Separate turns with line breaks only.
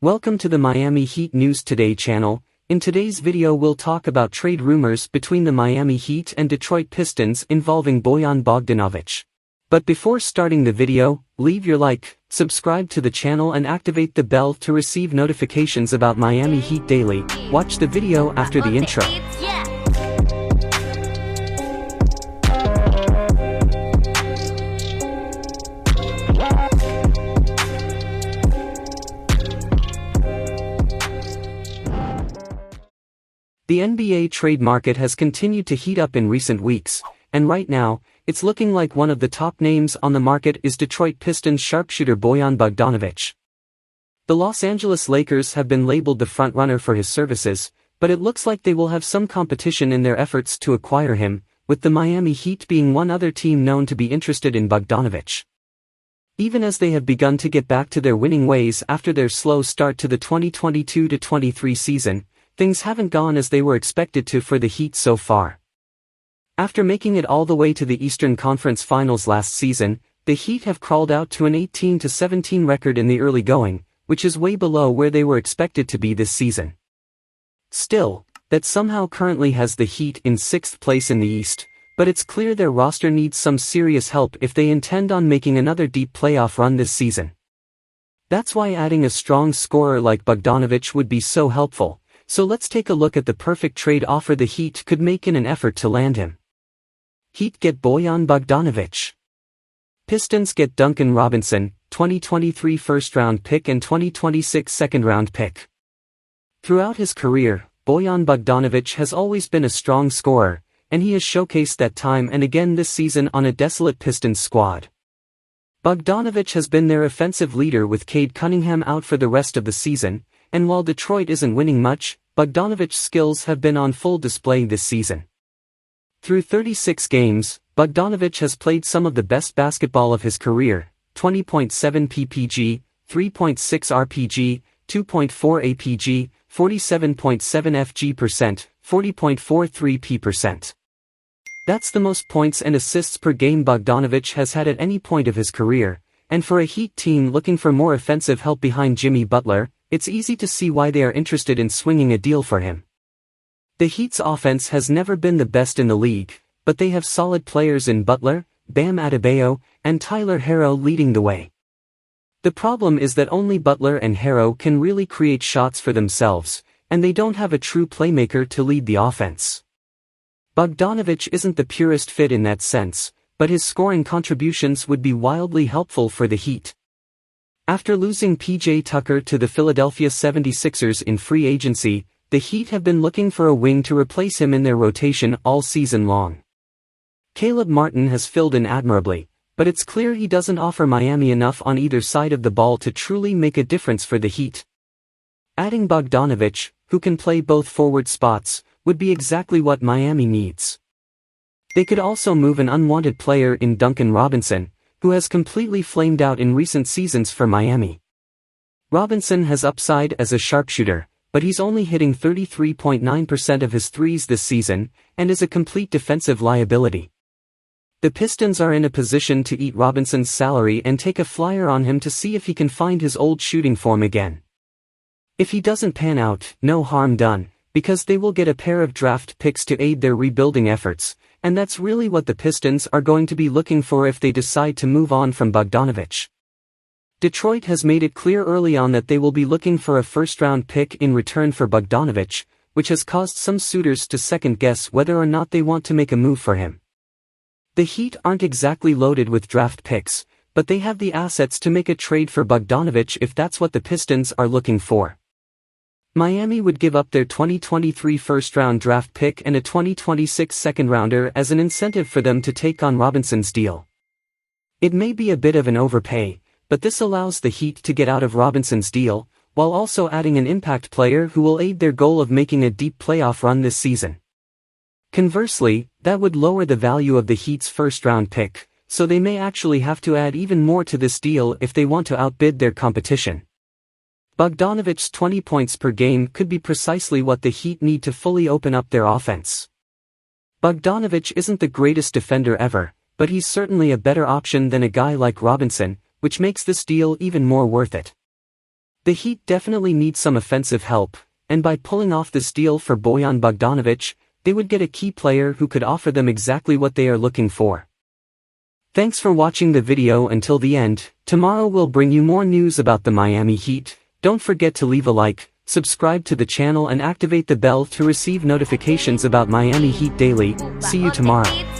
Welcome to the Miami Heat News Today channel. In today's video we'll talk about trade rumors between the Miami Heat and Detroit Pistons involving Bojan Bogdanovic. But before starting the video, leave your like, subscribe to the channel and activate the bell to receive notifications about Miami Heat daily. Watch the video after the intro. The NBA trade market has continued to heat up in recent weeks, and right now, it's looking like one of the top names on the market is Detroit Pistons sharpshooter Bojan Bogdanovic. The Los Angeles Lakers have been labeled the frontrunner for his services, but it looks like they will have some competition in their efforts to acquire him, with the Miami Heat being one other team known to be interested in Bogdanovic. Even as they have begun to get back to their winning ways after their slow start to the 2022-23 season, things haven't gone as they were expected to for the Heat so far. After making it all the way to the Eastern Conference Finals last season, the Heat have crawled out to an 18-17 record in the early going, which is way below where they were expected to be this season. Still, that somehow currently has the Heat in 6th place in the East, but it's clear their roster needs some serious help if they intend on making another deep playoff run this season. That's why adding a strong scorer like Bogdanovic would be so helpful. So let's take a look at the perfect trade offer the Heat could make in an effort to land him. Heat get Bojan Bogdanovic. Pistons get Duncan Robinson, 2023 first-round pick and 2026 second-round pick. Throughout his career, Bojan Bogdanovic has always been a strong scorer, and he has showcased that time and again this season on a desolate Pistons squad. Bogdanovic has been their offensive leader with Cade Cunningham out for the rest of the season, and while Detroit isn't winning much, Bogdanovic's skills have been on full display this season. Through 36 games, Bogdanovic has played some of the best basketball of his career: 20.7 ppg, 3.6 rpg, 2.4 apg, 47.7 fg%, 40.43 p%. That's the most points and assists per game Bogdanovic has had at any point of his career, and for a Heat team looking for more offensive help behind Jimmy Butler, it's easy to see why they are interested in swinging a deal for him. The Heat's offense has never been the best in the league, but they have solid players in Butler, Bam Adebayo, and Tyler Herro leading the way. The problem is that only Butler and Herro can really create shots for themselves, and they don't have a true playmaker to lead the offense. Bogdanovic isn't the purest fit in that sense, but his scoring contributions would be wildly helpful for the Heat. After losing P.J. Tucker to the Philadelphia 76ers in free agency, the Heat have been looking for a wing to replace him in their rotation all season long. Caleb Martin has filled in admirably, but it's clear he doesn't offer Miami enough on either side of the ball to truly make a difference for the Heat. Adding Bogdanovic, who can play both forward spots, would be exactly what Miami needs. They could also move an unwanted player in Duncan Robinson, who has completely flamed out in recent seasons for Miami. Robinson has upside as a sharpshooter, but he's only hitting 33.9% of his threes this season, and is a complete defensive liability. The Pistons are in a position to eat Robinson's salary and take a flyer on him to see if he can find his old shooting form again. If he doesn't pan out, no harm done, because they will get a pair of draft picks to aid their rebuilding efforts, and that's really what the Pistons are going to be looking for if they decide to move on from Bogdanovic. Detroit has made it clear early on that they will be looking for a first-round pick in return for Bogdanovic, which has caused some suitors to second-guess whether or not they want to make a move for him. The Heat aren't exactly loaded with draft picks, but they have the assets to make a trade for Bogdanovic if that's what the Pistons are looking for. Miami would give up their 2023 first-round draft pick and a 2026 second-rounder as an incentive for them to take on Robinson's deal. It may be a bit of an overpay, but this allows the Heat to get out of Robinson's deal, while also adding an impact player who will aid their goal of making a deep playoff run this season. Conversely, that would lower the value of the Heat's first-round pick, so they may actually have to add even more to this deal if they want to outbid their competition. Bogdanovic's 20 points per game could be precisely what the Heat need to fully open up their offense. Bogdanovic isn't the greatest defender ever, but he's certainly a better option than a guy like Robinson, which makes this deal even more worth it. The Heat definitely need some offensive help, and by pulling off this deal for Bojan Bogdanovic, they would get a key player who could offer them exactly what they are looking for. Thanks for watching the video until the end. Tomorrow we'll bring you more news about the Miami Heat. Don't forget to leave a like, subscribe to the channel and activate the bell to receive notifications about Miami Heat daily. See you tomorrow.